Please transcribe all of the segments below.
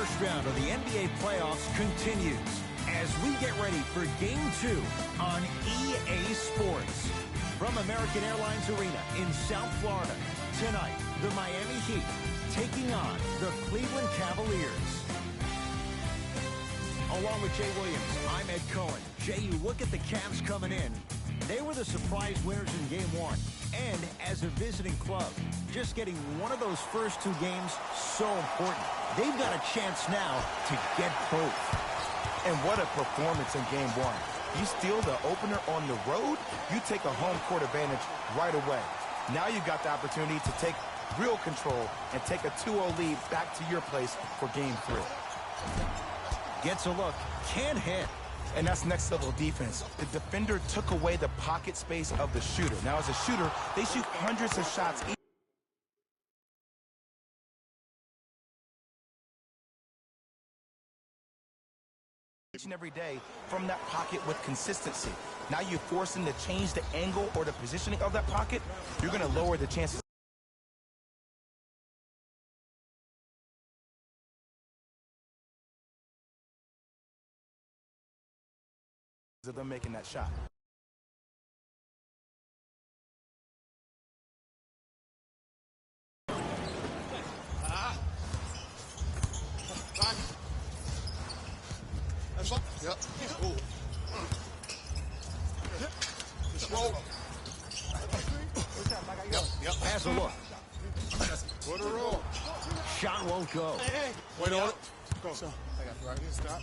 first round of the NBA playoffs continues as we get ready for Game 2 on EA Sports. From American Airlines Arena in South Florida, tonight, the Miami Heat taking on the Cleveland Cavaliers. Along with Jay Williams, I'm Ed Cohen. Jay, you look at the Cavs coming in. They were the surprise winners in Game 1. And as a visiting club, just getting one of those first two games, so important. They've got a chance now to get both. And what a performance in Game 1. You steal the opener on the road, you take a home court advantage right away. Now you got the opportunity to take real control and take a 2-0 lead back to your place for Game 3. Gets a look, can't hit. And that's next level defense. The defender took away the pocket space of the shooter. Now as a shooter, they shoot hundreds of shots each and every day from that pocket with consistency. Now you force them to change the angle or the positioning of that pocket. You're going to lower the chances of them making that shot. Yep. Just roll. Yep. Has a look. Put a roll. Shot won't go. Wait on it. Go. I got you right here. Stop.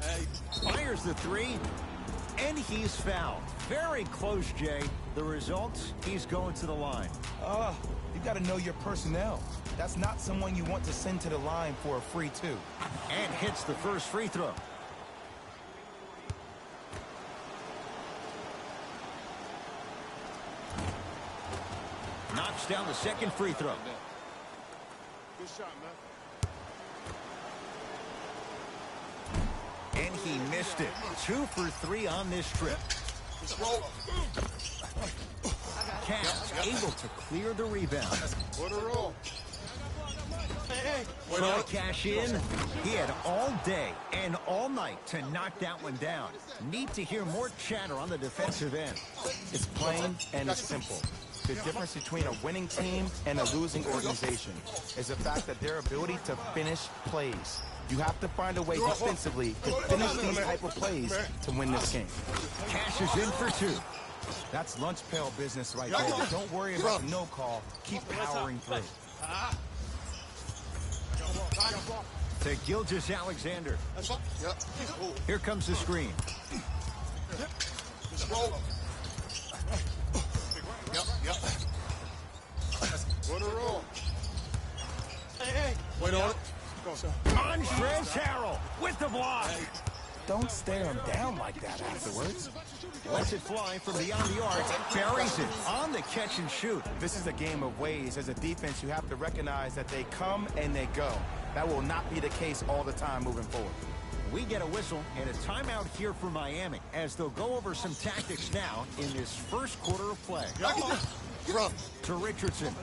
Hey. Fires the three, and he's fouled. Very close, Jay. The result, he's going to the line. You got to know your personnel. That's not someone you want to send to the line for a free two. And hits the first free throw. Knocks down the second free throw. Good shot, man. And he missed it. 2 for 3 on this trip. Just roll. Cavs able to clear the rebound. Put a roll. Wait Trying on to it. cash in. He had all day and all night to knock that one down. Need to hear more chatter on the defensive end. It's plain and it's simple. The difference between a winning team and a losing organization is the fact that their ability to finish plays. You have to find a way defensively to finish these type of plays to win this game. Cash is in for 2. That's lunch pail business right there. Don't worry about the no call. Keep powering through. To Gilgeous Alexander. Yep. Here comes the screen. Just roll. Yep. Put a roll. Wait on it. Go. Montrezl Harrell with the block. Don't stare him down like that afterwards. Lets it fly from beyond the arc. Buries it on the catch and shoot. This is a game of ways. As a defense, you have to recognize that they come and they go. That will not be the case all the time moving forward. We get a whistle and a timeout here for Miami as they'll go over some tactics now in this first quarter of play. To Richardson.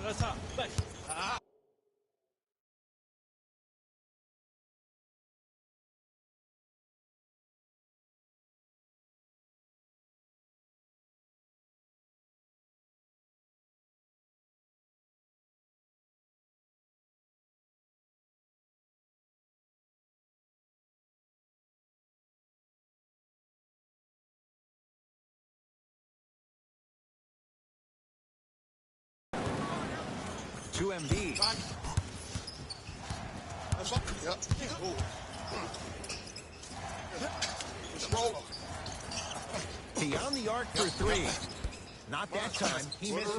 To Embiid. Yep. Just roll. Beyond the arc for 3. Not that time. He misses.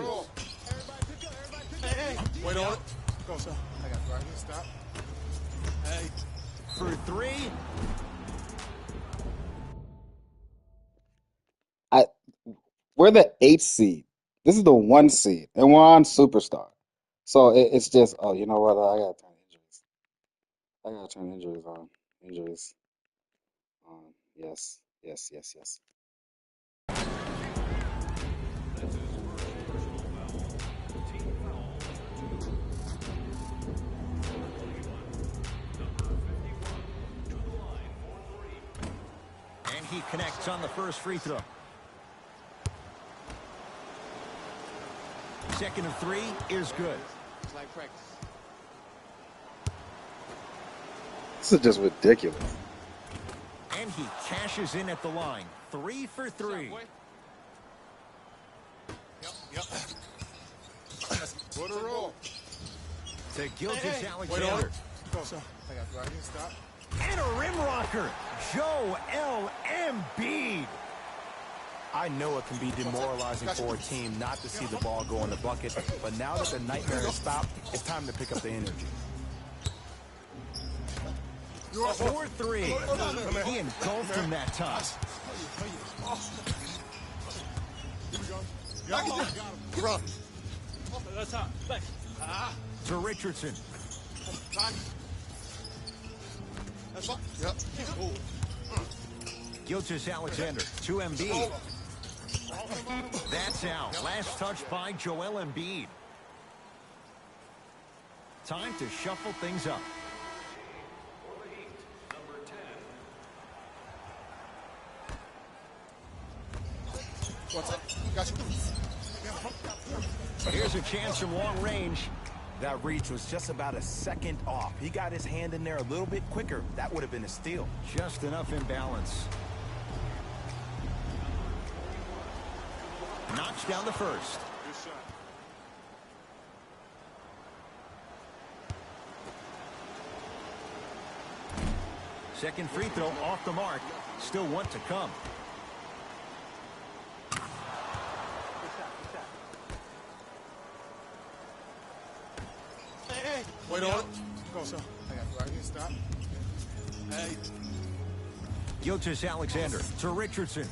Wait on it. Go, son. I got you right here. Stop. Hey. For 3. We're the 8th seed. This is the 1 seed, and we're on Superstar. So it's just, oh, you know what? I gotta turn injuries on. Injuries on. Yes. he connects on the first free throw. Second of 3 is good. It's like practice. This is just ridiculous. And he cashes in at the line. 3 for 3. Yep. Put a roll. To Gilgeous Alexander. Go, son. I got you right here. Stop. And a rim rocker. Joel Embiid. I know it can be demoralizing for a team not to see the ball go in the bucket, but now that the nightmare has stopped, it's time to pick up the energy. 4-3. He engulfed him that time. Run. To Richardson. Yep. Gilgeous Alexander to Embiid. That's out. Last touch by Joel Embiid. Time to shuffle things up. What's up? Got you. Here's a chance from long range. That reach was just about a second off. He got his hand in there a little bit quicker. That would have been a steal. Just enough imbalance. Knocks down the first. Good shot. Second free throw off the mark. Still one to come. Hey. Wait on it. Go, son. I got you right here. Stop. Hey. Gilgeous Alexander to Richardson.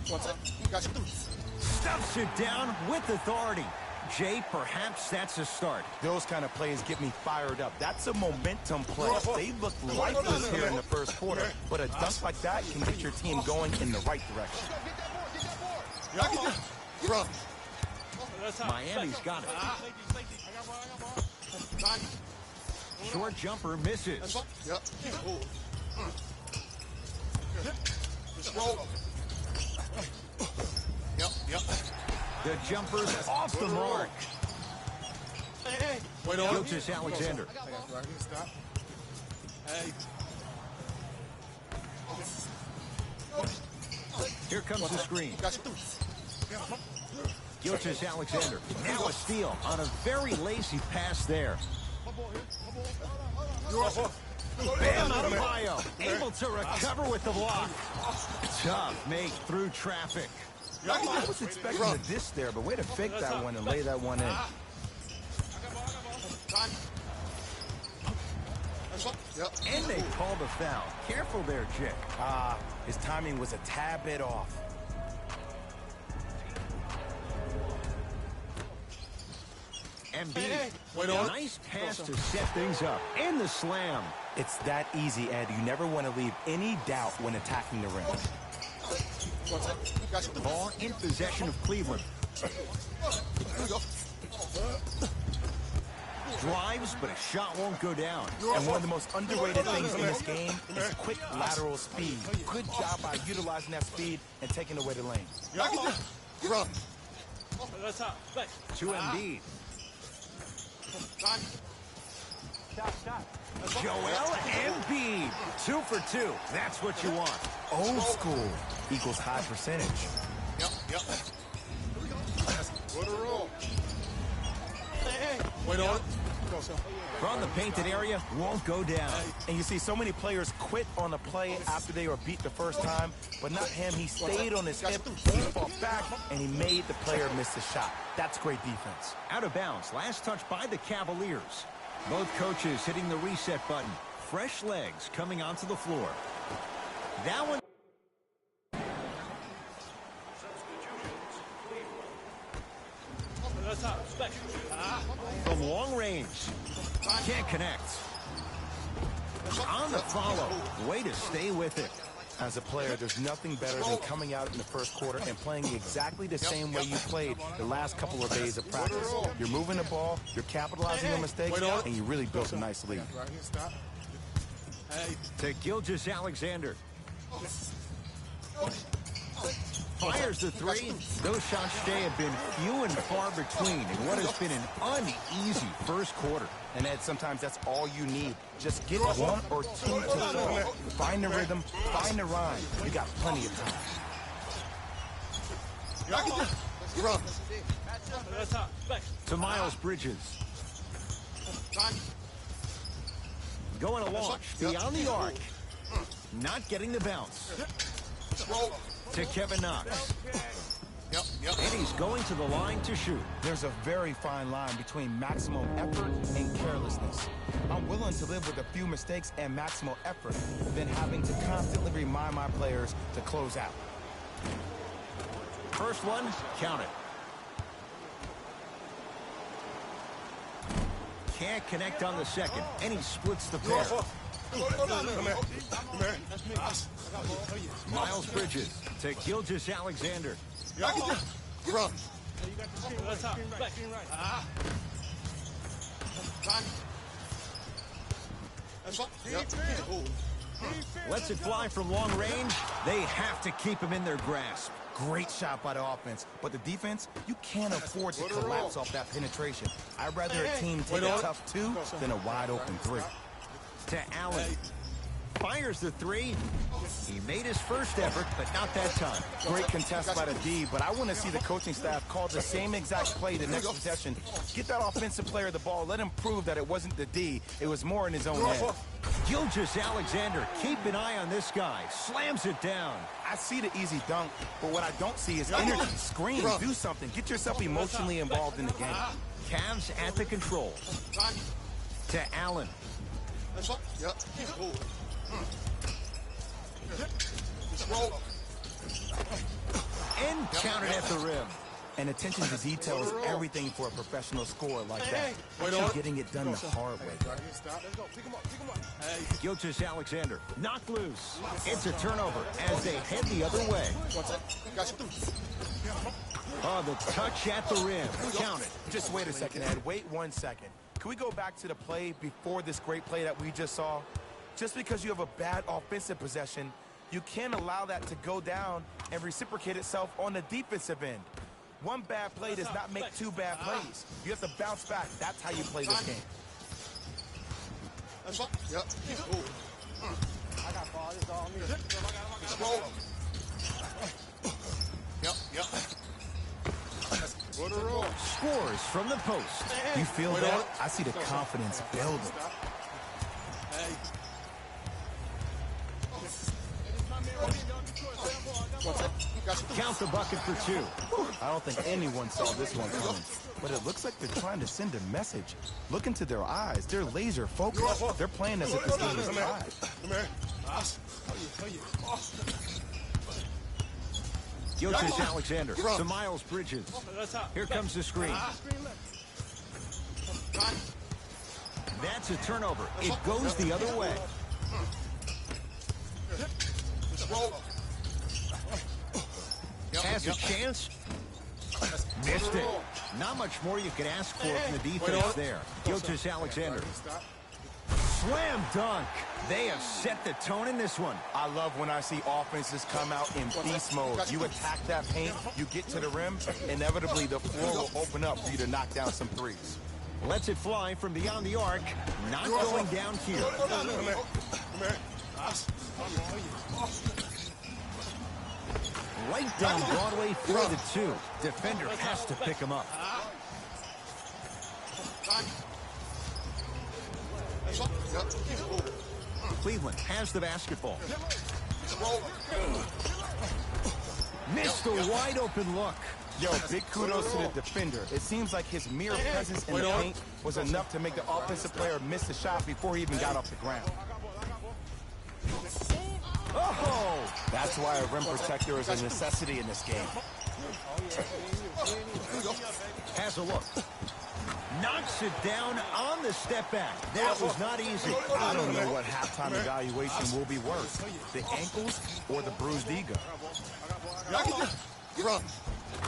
What's up? Got you. Stuffs it down with authority. Jay, perhaps that's a start. Those kind of plays get me fired up. That's a momentum play. They look lifeless here in the first quarter, but a dunk like that can get your team going in the right direction. Run. Miami's got it. Short jumper misses. Yep. Just roll. Yep. The jumper's off the mark. Hey. Wait on it. Gilgeous Alexander. I got you right here. Stop. Hey. Here comes the screen. Got you. Gilgeous Alexander. Now a steal on a very lazy pass there. Bam Adebayo able to recover with the block. Tough make through traffic. I was expecting a dish there, but way to fake that one and lay that one in. Yep. And they called a foul. Careful there, Jay. His timing was a tad bit off. Embiid. Wait on it. Nice pass to set things up. And the slam. It's that easy, Ed. You never want to leave any doubt when attacking the rim. What's up? Got you. Ball in possession of Cleveland. Here we go. Drives, but a shot won't go down. And one of the most underrated things in this game is quick lateral speed. Good job by utilizing that speed and taking away the lane. Run. To Embiid. Joel Embiid. 2 for 2. That's what you want. Old school equals high percentage. Yep. Put a roll. Hey. Wait on it. Go, son. From the painted area, won't go down. And you see so many players quit on a play after they were beat the first time, but not him. He stayed on his hip, he fought back, and he made the player miss the shot. That's great defense. Out of bounds. Last touch by the Cavaliers. Both coaches hitting the reset button. Fresh legs coming onto the floor. That one. From long range. Can't connect. On the follow. Way to stay with it. As a player, there's nothing better than coming out in the first quarter and playing exactly the same way you played the last couple of days of practice. You're moving the ball, you're capitalizing on mistakes, and you really built a nice lead. Right here, stop. Hey. To Gilgeous Alexander. Fires the three. Those shots today have been few and far between in what has been an uneasy first quarter. And Ed, sometimes that's all you need. Just get one or two to fall. Find the rhythm, find the rhyme. You got plenty of time. To Miles Bridges. Going to launch beyond the arc. Not getting the bounce. To Kevin Knox. And he's going to the line to shoot. There's a very fine line between maximum effort and carelessness. I'm willing to live with a few mistakes and maximal effort than having to constantly remind my players to close out. First one, count it. Can't connect on the second, and he splits the pair. Miles Bridges to Gilgeous Alexander. Lets it fly from long range. They have to keep him in their grasp. Great shot by the offense, but the defense, you can't afford to collapse off that penetration. I'd rather a team take a tough two than a wide open three. To Allen. Fires the three. He made his first effort, but not that time. Great contest by the D, but I want to see the coaching staff call the same exact play the next possession. Get that offensive player the ball. Let him prove that it wasn't the D. It was more in his own head. Gilgeous Alexander, keep an eye on this guy. Slams it down. I see the easy dunk, but what I don't see is energy. Scream, do something. Get yourself emotionally involved in the game. Cavs at the control. To Allen. And counted at the rim. And attention to detail is everything for a professional scorer like that. Actually getting it done the hard way. Gilgeous Alexander knocked loose. It's a turnover as they head the other way. Oh, the touch at the rim. Count it. Just wait a second, Ed. Wait 1 second. Can we go back to the play before this great play that we just saw? Just because you have a bad offensive possession, you can't allow that to go down and reciprocate itself on the defensive end. One bad play does not make two bad plays. You have to bounce back. That's how you play this game. Scores from the post. You feel that? I see the confidence building. Count the bucket for two. I don't think anyone saw this one coming, but it looks like they're trying to send a message. Look into their eyes. They're laser focused. They're playing as if this game is live. Gilgeous Alexander to Miles Bridges. Here comes the screen. That's a turnover. It goes the other way. Has a chance. Missed it. Not much more you could ask for from the defense there. Gilgeous Alexander. Slam dunk. They have set the tone in this one. I love when I see offenses come out in beast mode. You attack that paint, you get to the rim, inevitably the floor will open up for you to knock down some threes. Lets it fly from beyond the arc. Not going down here. Right down Broadway for the two. Defender has to pick him up. Cleveland has the basketball. Missed a wide open look. Yo, big kudos to the defender. It seems like his mere presence in the paint was enough to make the offensive player miss the shot before he even got off the ground. Oh! That's why a rim protector is a necessity in this game. Has a look. Knocks it down on the step back. That was not easy. I don't know what halftime evaluation will be worse, the ankles or the bruised ego.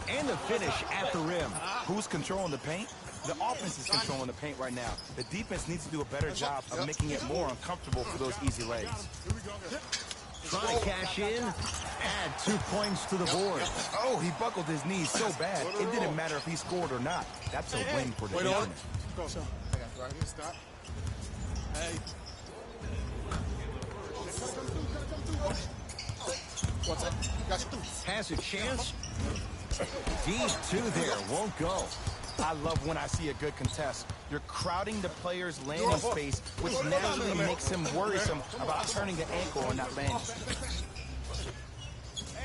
And the finish at the rim. Who's controlling the paint? The offense is controlling the paint right now. The defense needs to do a better job of making it more uncomfortable for those easy lays. Trying to cash in. Add 2 points to the board. Oh, he buckled his knees so bad, it didn't matter if he scored or not. That's a win for the Fishermen. Go, son. I got you right here. Stop. Hey. What's that? Got you. Has a chance. Deep two there. Won't go. I love when I see a good contest. You're crowding the player's landing space, which naturally makes him worrisome about turning the ankle on that landing.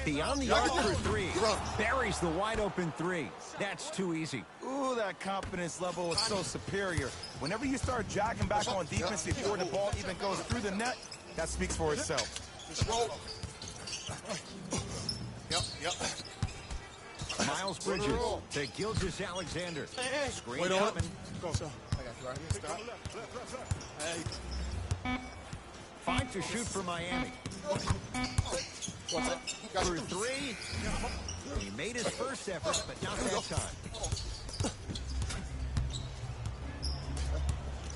Beyond the arc for three. Buries the wide open three. That's too easy. Ooh, that confidence level is so superior. Whenever you start jogging back on defense before the ball even goes through the net, that speaks for itself. Just roll. Yep. Miles Bridges to Gilgeous-Alexander. Screen Wait on coming. Go, son. I got you right here. Stop. Hey. 5 to shoot for Miami. What's that? Got For you. three. He made his first effort, but not that time.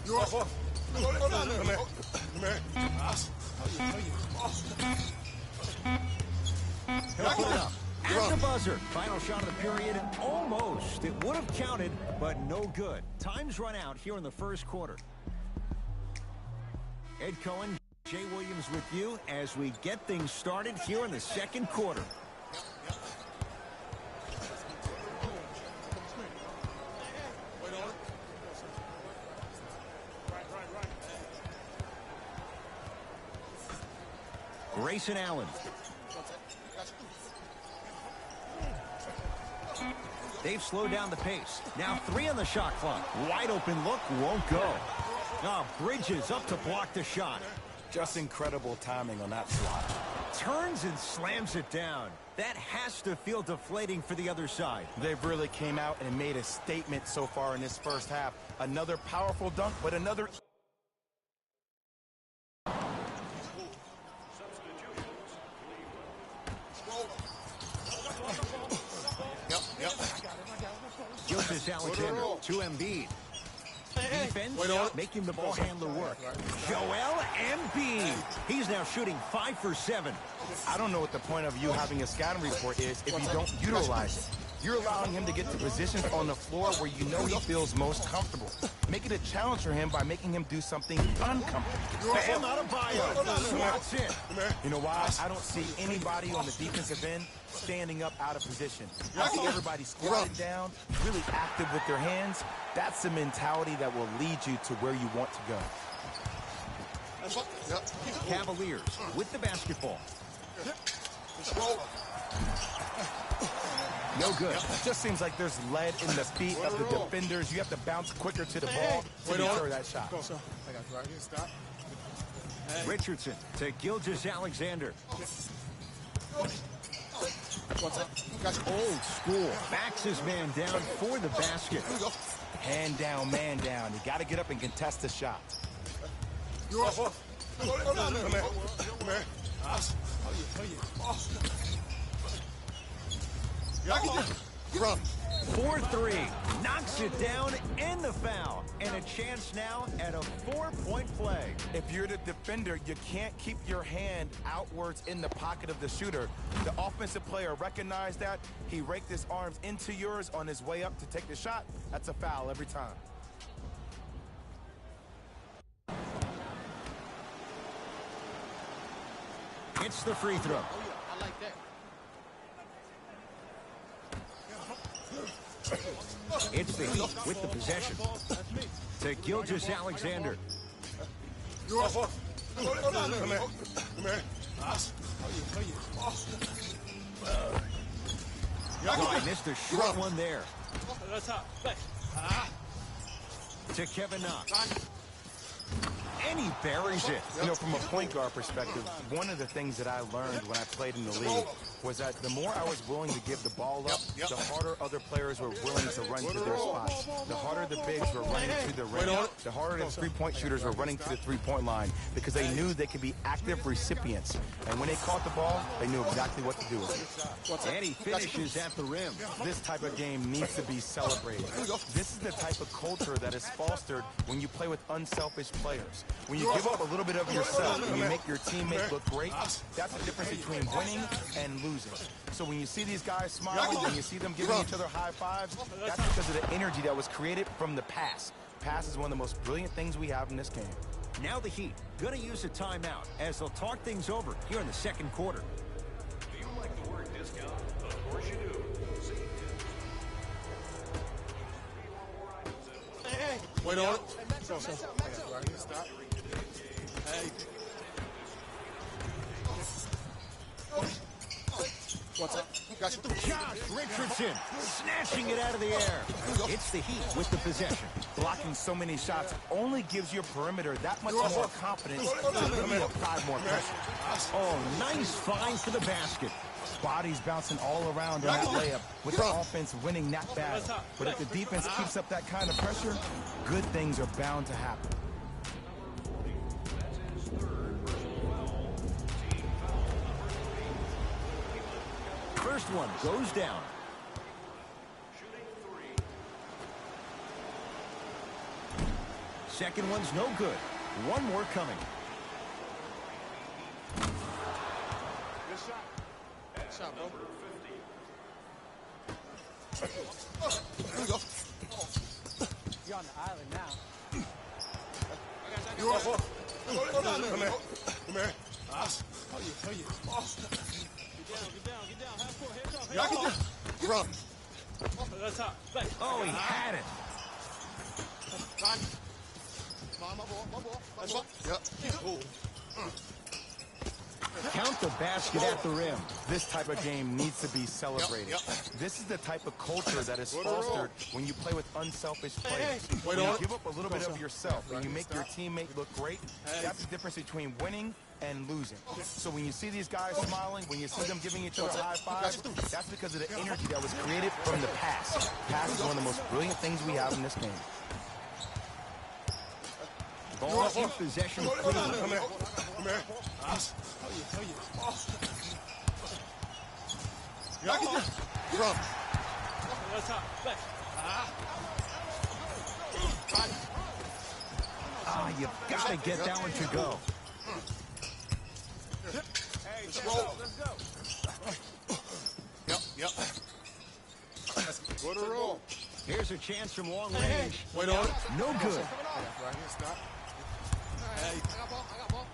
You're off. Come here. He'll put it up. At the buzzer. Final shot of the period. Almost. It would have counted, but no good. Time's run out here in the first quarter. Ed Cohen, Jay Williams with you as we get things started here in the second quarter. Grayson Allen. They've slowed down the pace. Now 3 on the shot clock. Wide open look, won't go. Now Bridges up to block the shot. Just incredible timing on that slot. Turns and slams it down. That has to feel deflating for the other side. They've really came out and made a statement so far in this first half. Another powerful dunk, but another... Yep. Gilgeous-Alexander to Embiid. Defense making the ball handler work. Joel Embiid. He's now shooting 5 for 7. I don't know what the point of you having a scouting report is if you don't utilize it. You're allowing him to get to positions on the floor where you know he feels most comfortable. Make it a challenge for him by making him do something uncomfortable. Bam Adebayo slots in. You know why? I don't see anybody on the defensive end standing up out of position. I see everybody squatted down, really active with their hands. That's the mentality that will lead you to where you want to go. Cavaliers with the basketball. No good. Just seems like there's lead in the feet of the defenders. You have to bounce quicker to the ball to deter that shot. Go, son. I got you right here. Stop. Richardson to Gilgeous-Alexander. What's that? Got you. Old school. Backs his man down for the basket. Hand down, man down. You got to get up and contest the shot. You're off. Come here. Run. 4-3. Knocks it down in the foul. And a chance now at a 4-point play. If you're the defender, you can't keep your hand outwards in the pocket of the shooter. The offensive player recognized that. He raked his arms into yours on his way up to take the shot. That's a foul every time. It's the free throw. I like that. It's the Heat with the possession. To Gilgeous-Alexander. You're off. Come here. Oh, I missed a short one there. To Kevin Knox. And he buries it. You know, from a point guard perspective, one of the things that I learned when I played in the league was that the more I was willing to give the ball up, the harder other players were willing to run to their spots. The harder the bigs were running to the rim. The harder the three-point shooters were running to the three-point line because they knew they could be active recipients. And when they caught the ball, they knew exactly what to do with it. And he finishes at the rim. This type of game needs to be celebrated. This is the type of culture that is fostered when you play with unselfish players. When you give up a little bit of yourself, when you make your teammate look great, that's the difference between winning and losing. So when you see these guys smiling, when you see them giving each other high fives, that's because of the energy that was created from the pass. Pass is one of the most brilliant things we have in this game. Now the Heat going to use a timeout as they'll talk things over here in the second quarter. Do you like the word discount? Of course you do. Hey, wait on it. Go, so. Right here, stop. Hey. What's up? Got you. Josh Richardson snatching it out of the air. It's the Heat with the possession. Blocking so many shots only gives your perimeter that much more confidence to really apply more pressure. Oh, nice find for the basket. Bodies bouncing all around on that layup with the offense winning that battle. But if the defense keeps up that kind of pressure, good things are bound to happen. First one goes down. Second one's no good. One more coming. Good shot. Good shot, bro. Here we go. You're on the island now. You're on. Come here. Come here. Tell you. Get down. Half court, hands off, Yeah, hands off. you're on. That's hot. Back. Oh, he had it. My ball. Yep. Ooh. Count the basket at the rim. This type of game needs to be celebrated. Yep. This is the type of culture that is fostered when you play with unselfish plays. Hey. Wait When on you it. give up a little bit of yourself, when you make your teammate look great, that's the difference between winning and losing. So when you see these guys smiling, when you see them giving each other high fives, that's because of the energy that was created from the pass. Pass is one of the most brilliant things we have in this game. Ball in possession. Come here. Tell you. You're on. That's hot. Back. Ah, you've got to get that one to go. Let's roll. Yep. Go to roll. Here's a chance from long range. Wait on it. No good. Right here, stop. Hey. I got ball.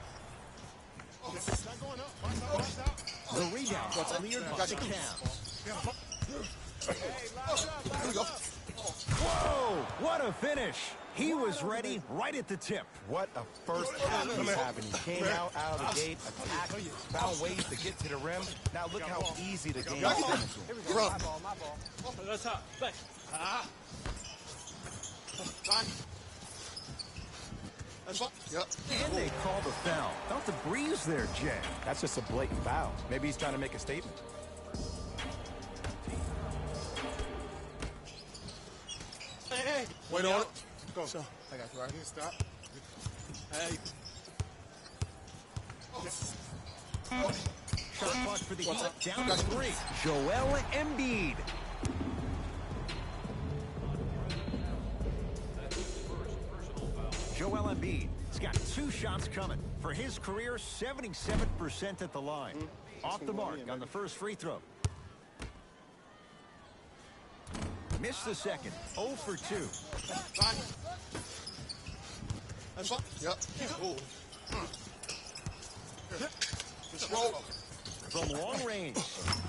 It's not going up. Watch out. The rebound cleared by the Cavs. Here we go. Whoa, what a finish. He was ready right at the tip. What a first half he's having. He came out of the gate, attacked, found ways to get to the rim. Now look how easy the game is turning to. Here we go. My ball. That's hot. Back. Yep. And they call the foul. Felt the breeze there, Jay. That's just a blatant foul. Maybe he's trying to make a statement. Hey. Wait on it. Go. So. I got you right here. Stop. Hey. Shot clock for the Heat down to 3. Joel Embiid. Joel Embiid has got 2 shots coming. For his career, 77% at the line. Off the mark on the first free throw. Missed the second. 0 for 2. Yep. Ooh. Just roll. From long range.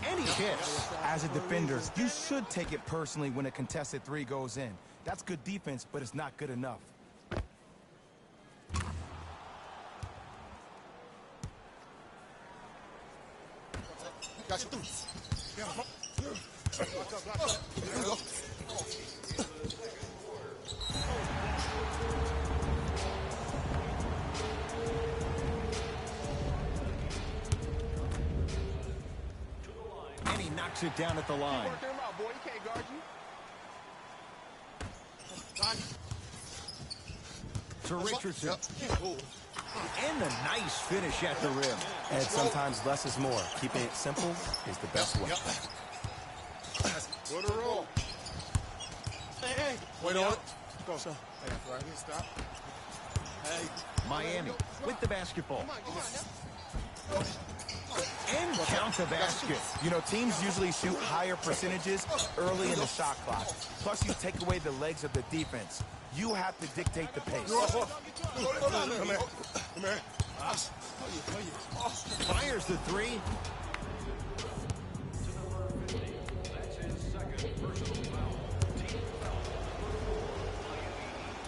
And he hits. As a defender, you should take it personally when a contested 3 goes in. That's good defense, but it's not good enough. Got you. Here we go. And he knocks it down at the line. Work him out, boy. He can't guard you. To Richardson. Ooh. And a nice finish at the rim. And sometimes less is more. Keeping it simple is the best way. Go to roll. Hey. Wait on it. Go. So. I got you right here. Stop. Miami with the basketball. And count the basket. You know, teams usually shoot higher percentages early in the shot clock. Plus, you take away the legs of the defense. You have to dictate the pace. Come here. Come here. Fires the three.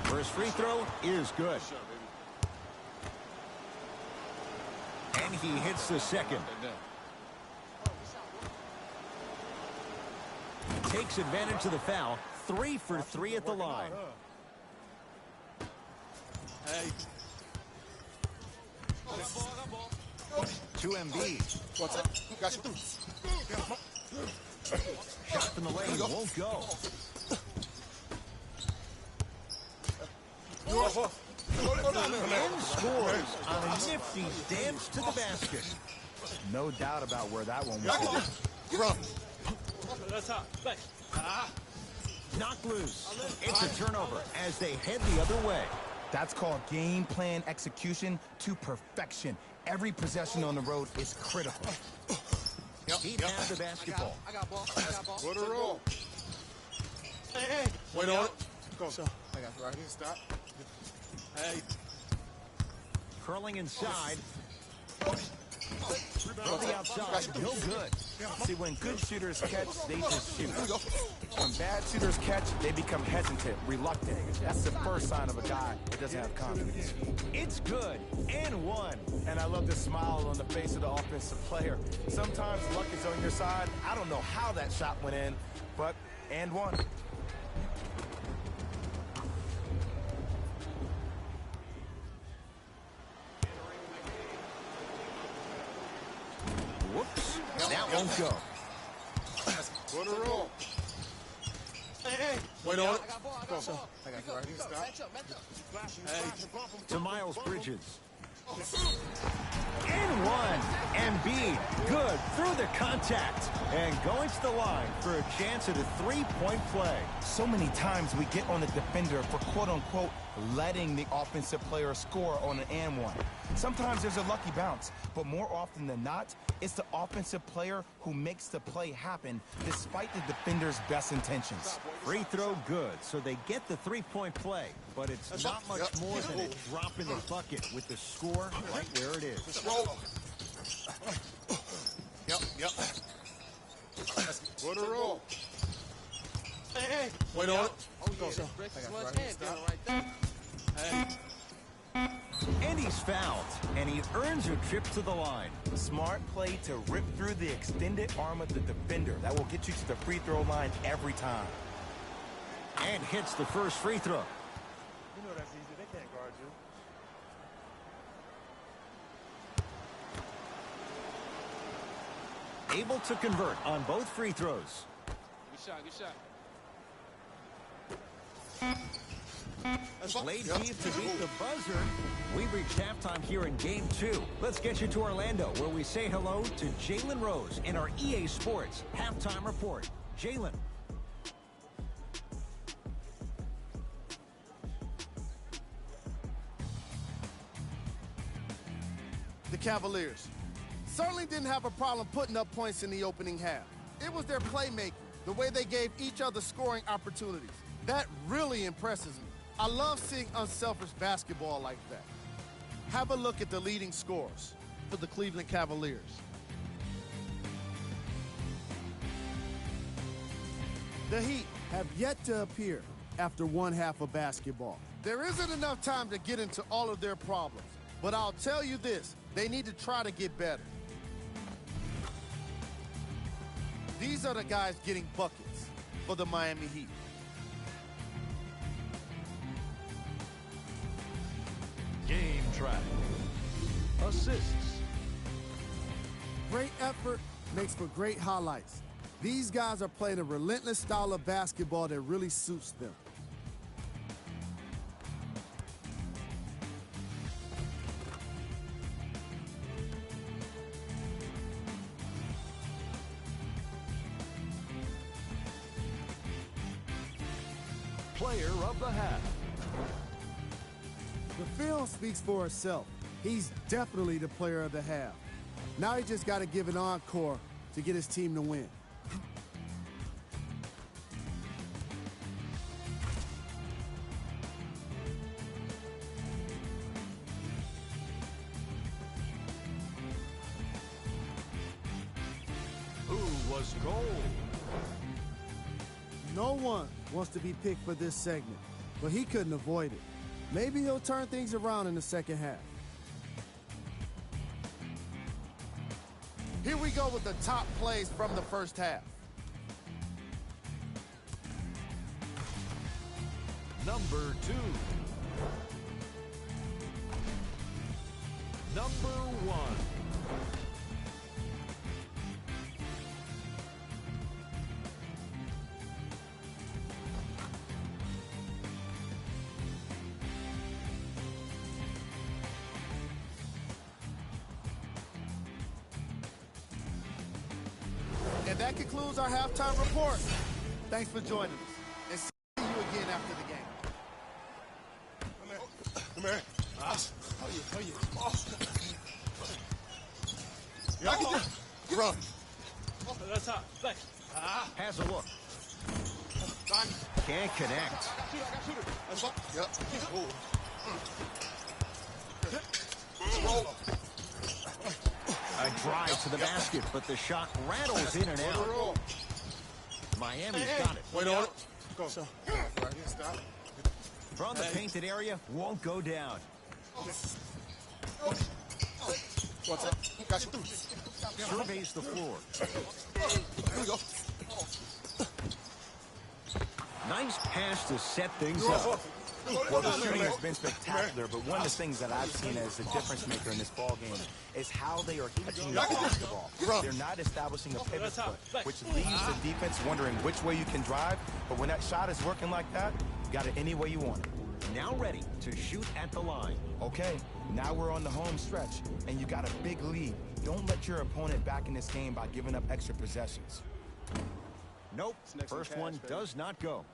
First free throw is good. And he hits the second. Takes advantage of the foul. 3 for 3 at the line. To Embiid. What's up? Got you. Shot from the lane won't go. And scores on a nifty dance to the basket. No doubt about where that one was. That's hot. Back. Knocked loose. It's a turnover as they head the other way. That's called game plan execution to perfection. Every possession on the road is critical. He had the basketball. I got ball. Go to roll. Hey. Wait on it. Go. I got you right here. Stop. Hey. Curling inside. From the outside, no good. See, when good shooters catch, they just shoot. When bad shooters catch, they become hesitant, reluctant. That's the first sign of a guy that doesn't have confidence. It's good and one. And I love the smile on the face of the offensive player. Sometimes luck is on your side. I don't know how that shot went in, but and one. Whoops. That won't go. Go to roll. Hey. Wait on it. Go. I got you right here. Stop. To Miles Bridges. And one. Embiid, good through the contact. And going to the line for a chance at a three-point play. So many times we get on the defender for quote-unquote letting the offensive player score on an and one. Sometimes there's a lucky bounce, but more often than not, it's the offensive player who makes the play happen despite the defender's best intentions. Free throw good, so they get the three-point play. But it's not much more than a drop in the bucket with the score right where it is. Just roll. Yep. Go to roll. Hey. Wait on it. Go. I got you right here. Stop. Hey. And he's fouled, and he earns a trip to the line. Smart play to rip through the extended arm of the defender. That will get you to the free throw line every time. And hits the first free throw. You know that's easy. They can't guard you. Able to convert on both free throws. Good shot. Played deep to beat the buzzer. We reached halftime here in Game 2. Let's get you to Orlando, where we say hello to Jalen Rose in our EA Sports Halftime Report. Jalen. The Cavaliers certainly didn't have a problem putting up points in the opening half. It was their playmaking, the way they gave each other scoring opportunities. That really impresses me. I love seeing unselfish basketball like that. Have a look at the leading scorers for the Cleveland Cavaliers. The Heat have yet to appear after one half of basketball. There isn't enough time to get into all of their problems, but I'll tell you this, they need to try to get better. These are the guys getting buckets for the Miami Heat. Game track. Assists. Great effort makes for great highlights. These guys are playing a relentless style of basketball that really suits them. Player of the half. The film speaks for itself. He's definitely the player of the half. Now he just got to give an encore to get his team to win. Who was gold? No one wants to be picked for this segment, but he couldn't avoid it. Maybe he'll turn things around in the second half. Here we go with the top plays from the first half. Number 2. Number 1. And that concludes our halftime report. Thanks for joining us, and see you again after the game. Come here. Oh, yeah. Oh. Yeah, run. That's hot. Back. Has a look. Can't connect. Yep. A drive to the basket, but the shot rattles in and out. Miami's got it. Wait on it. Go. Right here, stop. From the painted area, won't go down. What's up? Got you. Surveys the floor. Here we go. Nice pass to set things up. Well, the shooting has been spectacular, but one of the things that I've seen as a difference maker in this ball game is how they are touching the basketball. They're not establishing a pivot foot, which leaves the defense wondering which way you can drive. But when that shot is working like that, you got it any way you want it. Now ready to shoot at the line. Okay, now we're on the home stretch, and you got a big lead. Don't let your opponent back in this game by giving up extra possessions. Nope, first one does not go.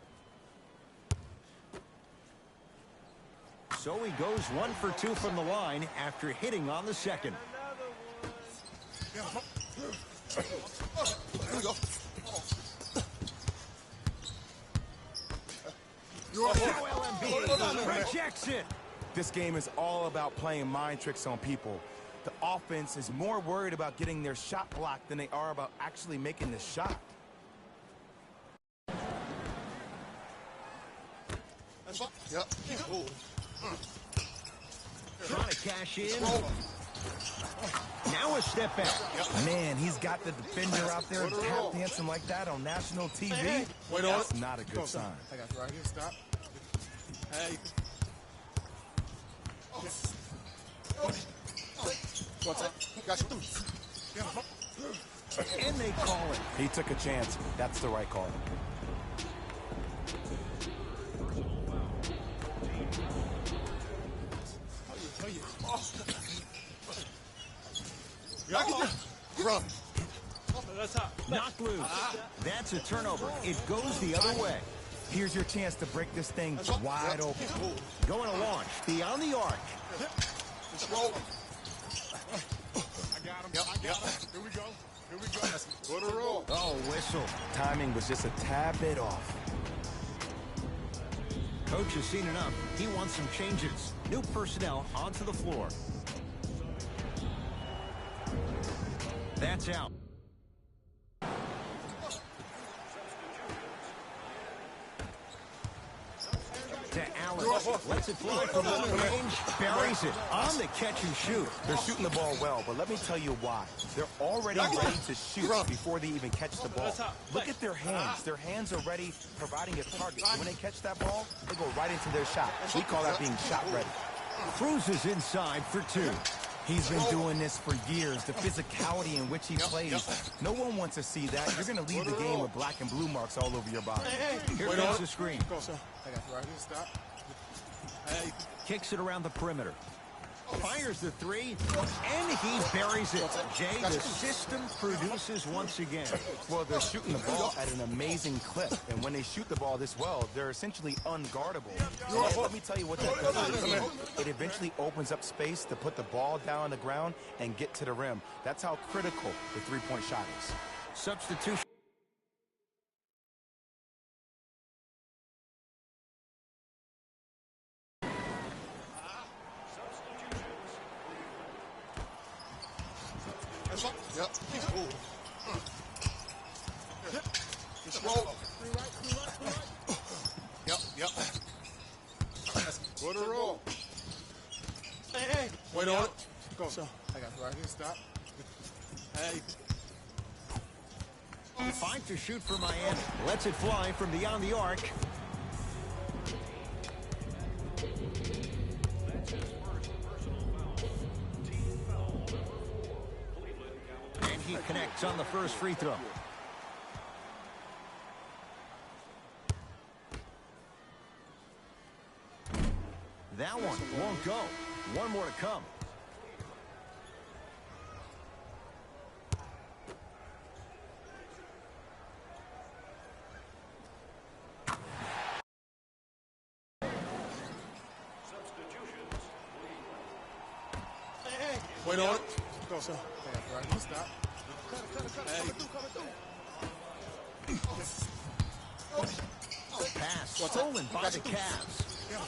So he goes 1 for 2 from the line after hitting on the second. Here we go. Joel Embiid rejects it. This game is all about playing mind tricks on people. The offense is more worried about getting their shot blocked than they are about actually making the shot. Yep. Trying to cash in. Now a step back. Man, he's got the defender out there tap dancing like that on national TV. Wait on That's it. not a good sign. I got you right here. Stop. Hey. What's up? Got you. And they call it. He took a chance. That's the right call. Run. That's hot. Knocked loose. That's a turnover. It goes the other way. Here's your chance to break this thing wide open. Going to launch beyond the arc. Roll. I got him. Here we go. Put a roll. Oh, whistle. Timing was just a tad bit off. Coach has seen enough. He wants some changes. New personnel onto the floor. That's out. To Allen. Lets it fly from long range. Buries it on the catch and shoot. They're shooting the ball well, but let me tell you why. They're already ready to shoot before they even catch the ball. Look at their hands. Their hands are ready, providing a target. When they catch that ball, they go right into their shot. We call that being shot ready. Cruises inside for 2. He's been doing this for years. The physicality in which he plays. No one wants to see that. You're going to leave the game with black and blue marks all over your body. Here comes the screen. Go, sir. I got you right here. Stop. Hey. Kicks it around the perimeter. Fires the three, and he buries it. Jay, the system produces once again. Well, they're shooting the ball at an amazing clip, and when they shoot the ball this well, they're essentially unguardable. And let me tell you what that does to the team. It eventually opens up space to put the ball down on the ground and get to the rim. That's how critical the three-point shot is. Substitution. Yep. Just roll. Yep. Go to the roll. Hey. Wait on it. Go. So, I got it right here. Stop. Hey. Fine to shoot for Miami. Lets it fly from beyond the arc. That's his first personal foul. Team foul number 4. Cleveland Cavaliers. And he connects on the first free throw. That one won't go. One more to come. Substitutions. Wait on it. Go. So, I got it right here. Stop. Hey. Pass stolen by the Cavs.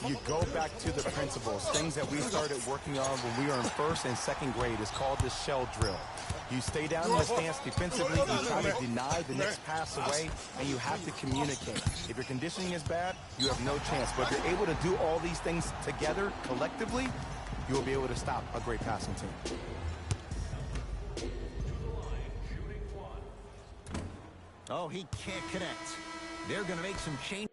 You go back to the principles, things that we started working on when we were in first and second grade. It's called the shell drill. You stay down in the stance defensively, you try to deny the next pass away, and you have to communicate. If your conditioning is bad, you have no chance. But if you're able to do all these things together, collectively, you will be able to stop a great passing team. Oh, he can't connect. They're going to make some changes.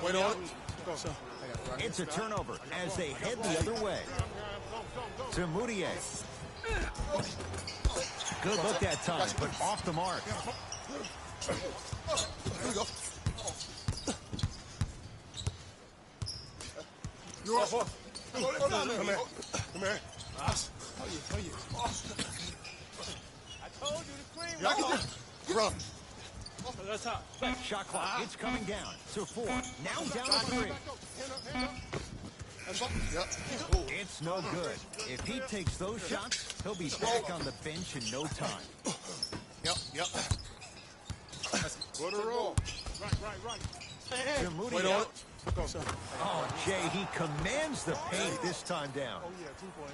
Wait on it. Go. So, I got it right here. It's a turnover as they head the other way. To Moutier. Good look that time, but off the mark. Here we go. You're off. Come here. How you? I told you to clean Yeah, roll. run. That's hot. Shot clock, it's coming down to 4. Now down to 3. Yep. It's no good. If he takes those shots, he'll be back on the bench in no time. Yep. Go to the roll. Right. To Wait Moutier. on it. Go. So, Oh, Jay, he commands the paint this time down.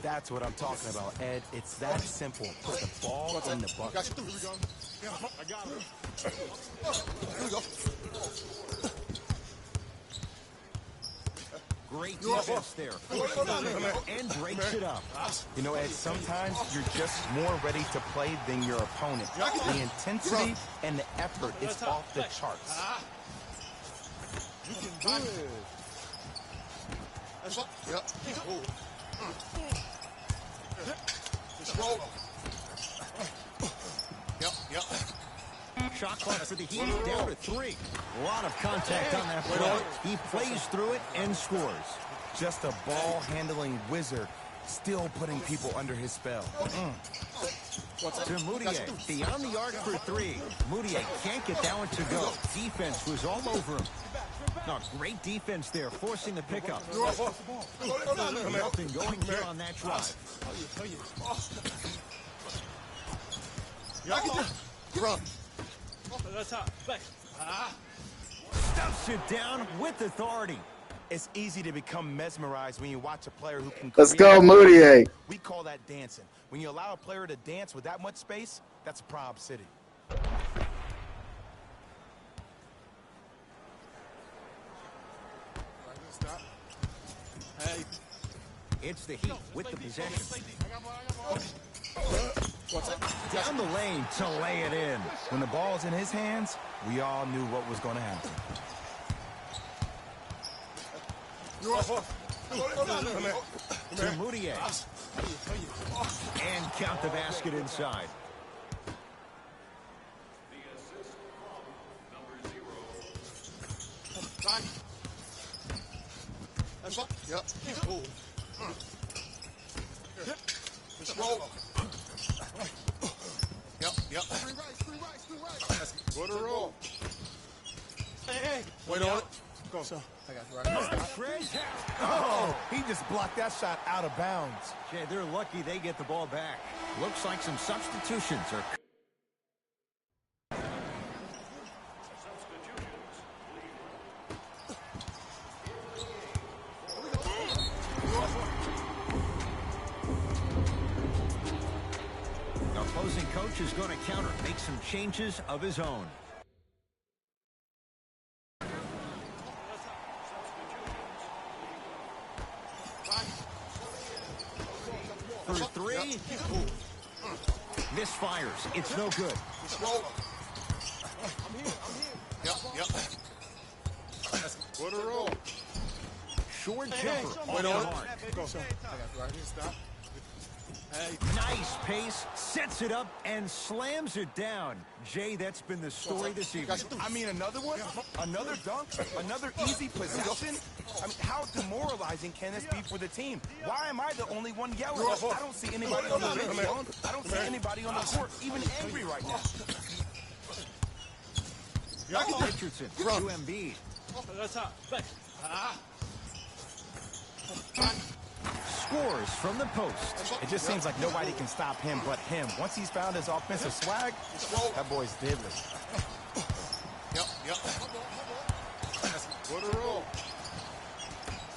That's what I'm talking about, Ed. It's that simple. Put the ball in the bucket. got you. Here we go. I got him. Here we go. Great defense there. And breaks it up. You know, Ed, sometimes you're just more ready to play than your opponent. The intensity and the effort is off the charts. You can do it. That's up. Yep. Just roll. Yep. Shot clock for the Heat down to 3. A lot of contact on that play. He plays through it and scores. Just a ball-handling wizard, still putting people under his spell. To Moutier, beyond the arc for 3. Moutier can't get that one to go. Defense was all over him. No, great defense there, forcing the pickup. Nothing going here on that drive. Run. That's hot. Back. Stuffs it down with authority. It's easy to become mesmerized when you watch a player who can Let's create go, Moutier. We call that dancing. When you allow a player to dance with that much space, that's a proud city. Stop. Hey. It's the Heat with the possession. What's up? Down the lane to lay it in. When the ball's in his hands, we all knew what was going to happen. You're off. To Moutier. And count the basket inside. The assist from number 0. Yep. Ooh. Let's roll. Yep. Three rights. Put a roll. Hey. Wait on it. Go. So, I got you right. Oh, he just blocked that shot out of bounds. Jay, they're lucky they get the ball back. Looks like some substitutions are... The opposing coach is going to counter, make some changes of his own. For three. Misfires. It's no good. Let's roll. Yep. Put a roll. Short jumper. Wait on it. Hard. Go. I got you right here. Stop. hey, Nice pace. Sets it up and slams it down. Jay, that's been the story this evening. I mean, another one? Another dunk? Another easy possession? I mean, how demoralizing can this be for the team? Why am I the only one yelling? I don't see anybody on the bench yelling. I don't see anybody on the court even angry right now. Richardson to Embiid. that's hot. Back. Scores from the post. It just seems like nobody can stop him but him. Once he's found his offensive swag, that boy's deadly. Yep. Put a roll.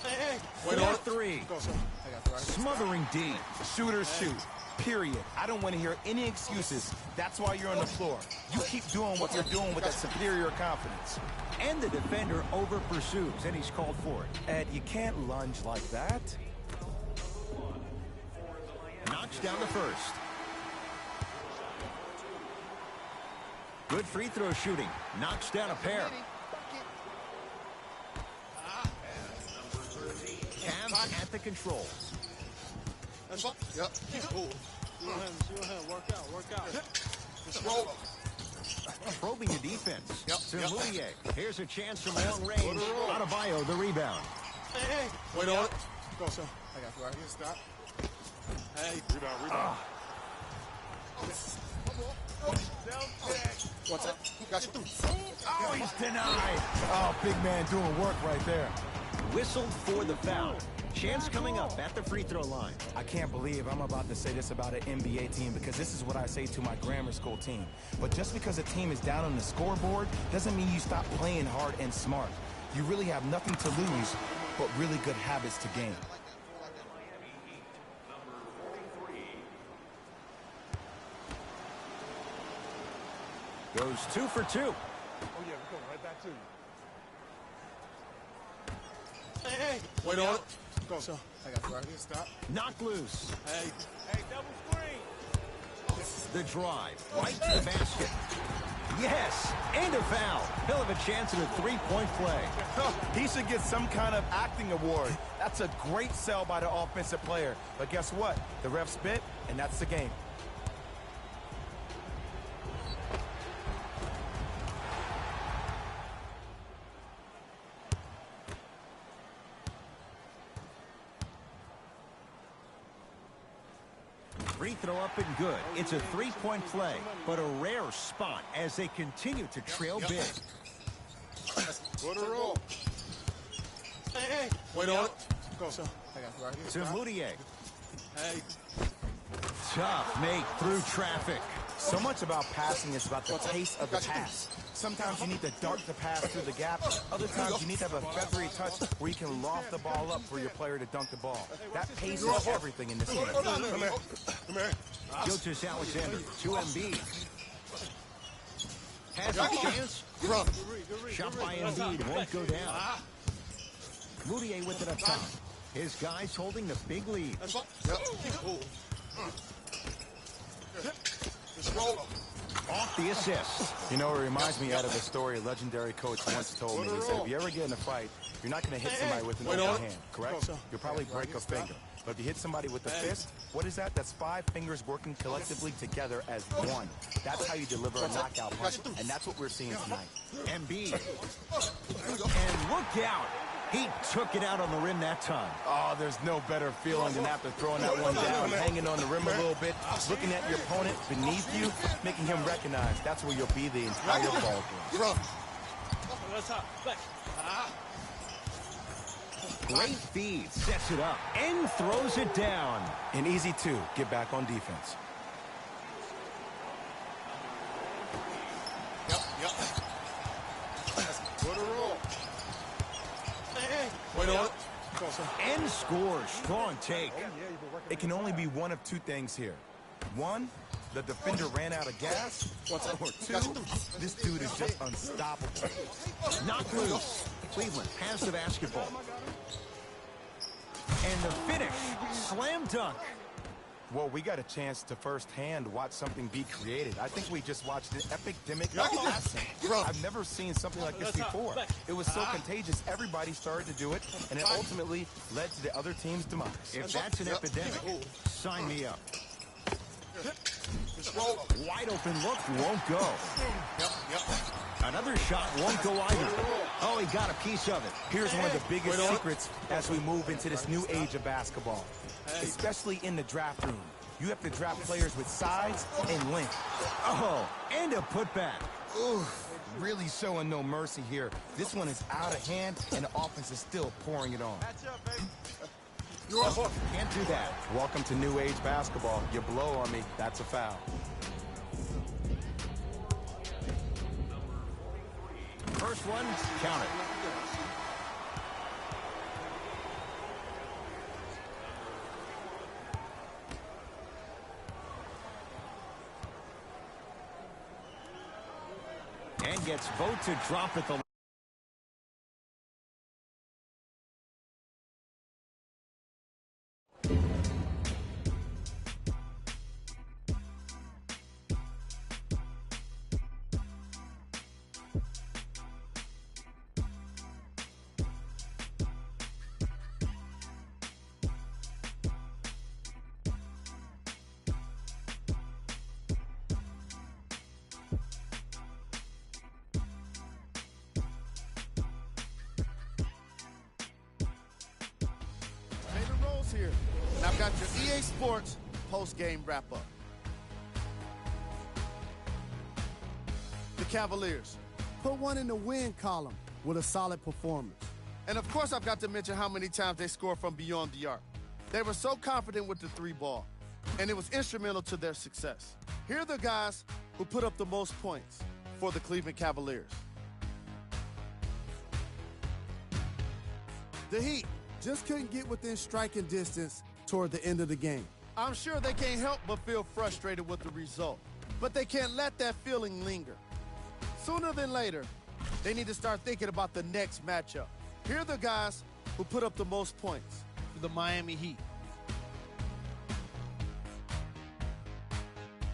Hey. Wait on three. Go, sir. I got you right here. Smothering D. Shooters shoot. Period. I don't want to hear any excuses. That's why you're on the floor. You keep doing what you're doing with that superior confidence. And the defender over pursues, and he's called for it. Ed, you can't lunge like that. Knocks down the first. Good free throw shooting. Knocks down a pair. Cavs at the controls. Yep. Ooh. See what him. Work out. Let's roll. Probing the defense. Yep. To Moutier. Here's a chance from long range. Adebayo, the rebound. Hey. Wait on it. Go, sir. I got you right here. Stop. Hey. Rebound. What's up? Got you. Oh, he's denied. Oh, big man doing work right there. Whistled for the foul. Chance coming up at the free throw line. I can't believe I'm about to say this about an NBA team because this is what I say to my grammar school team. But just because a team is down on the scoreboard doesn't mean you stop playing hard and smart. You really have nothing to lose, but really good habits to gain. Goes 2 for 2. Oh, yeah, we're coming right back to you. Hey. Wait on it. Go, sir. I got you right here. Stop. Knocked loose. Hey, double screen. The drive. Right to the basket. Yes. And a foul. He'll have a chance at a three-point play. He should get some kind of acting award. That's a great sell by the offensive player. But guess what? The ref spit, and that's the game. Free throw up and good. It's a three-point play, but a rare spot as they continue to trail big. Put a roll. Hey. Wait on it. Go, sir. I got you right here. To Stop. Moutier. Hey. Tough make through traffic. So much about passing is about the pace of the pass. Sometimes you need to dart the pass through the gap. Other times you need to have a feathery touch where you can loft the ball up for your player to dunk the ball. That pace is everything in this game. Come here. Gilgeous Alexander to Embiid. Has a chance. Shot by Embiid won't go down. Moutier with it up top. His guys holding the big lead. Let's roll. Off the assist. You know, it reminds me out of a story a legendary coach once told me. He said, if you ever get in a fight, you're not going to hit somebody with an open hand, correct? You'll probably break a finger. But if you hit somebody with a fist, what is that? That's 5 fingers working collectively together as one. That's how you deliver a knockout punch, and that's what we're seeing tonight. Embiid. And look out. He took it out on the rim that time. Oh, there's no better feeling than after throwing that one down, hanging on the rim a little bit, looking at your opponent beneath you, making him recognize that's where you'll be the entire ball game. Great feed, sets it up, and throws it down. An easy two, get back on defense. Wait on it. And scores. Strong take. It can only be one of two things here. One, the defender ran out of gas. Or two, this dude is just unstoppable. Knocked loose. Cleveland has the basketball. And the finish. Slam dunk. Well, we got a chance to firsthand watch something be created. I think we just watched an epidemic of passing. I've never seen something like this before. It was so contagious, everybody started to do it, and it ultimately led to the other team's demise. If that's an epidemic, sign me up. Wide open look won't go. Another shot won't go either. Oh, he got a piece of it. Here's one of the biggest secrets as we move into this new age of basketball. Especially in the draft room. You have to draft players with size and length. Oh, and a putback. Ooh, really showing no mercy here. This one is out of hand, and the offense is still pouring it on. Can't do that. Welcome to new age basketball. You blow on me, that's a foul. First one, count it. And gets Vogt to drop at the here. And I've got your EA Sports post-game wrap-up. The Cavaliers put one in the win column with a solid performance. And of course, I've got to mention how many times they scored from beyond the arc. They were so confident with the three ball, and it was instrumental to their success. Here are the guys who put up the most points for the Cleveland Cavaliers. The Heat just couldn't get within striking distance toward the end of the game. I'm sure they can't help but feel frustrated with the result, but they can't let that feeling linger. Sooner than later, they need to start thinking about the next matchup. Here are the guys who put up the most points for the Miami Heat.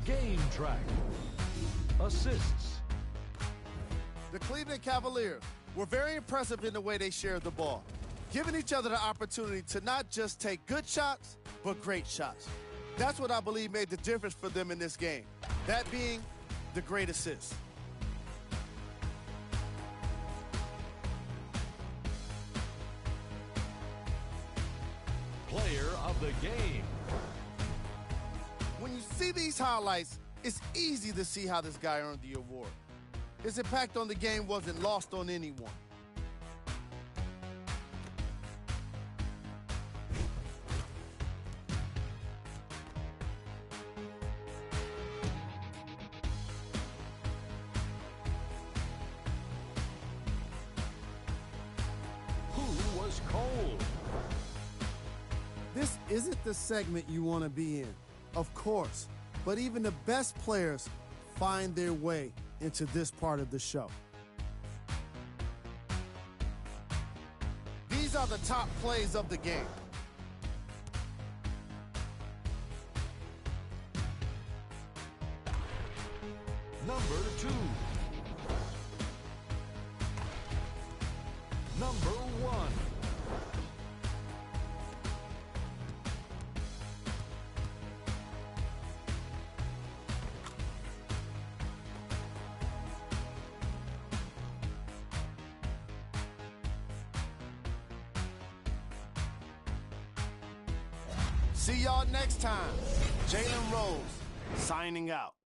Game track. Assists. The Cleveland Cavaliers were very impressive in the way they shared the ball, giving each other the opportunity to not just take good shots, but great shots. That's what I believe made the difference for them in this game, that being the great assist. Player of the game. When you see these highlights, it's easy to see how this guy earned the award. His impact on the game wasn't lost on anyone. Who was cold? This isn't the segment you want to be in, of course, but even the best players find their way into this part of the show. These are the top plays of the game. Number 2. Number 1. See y'all next time. Jalen Rose, signing out.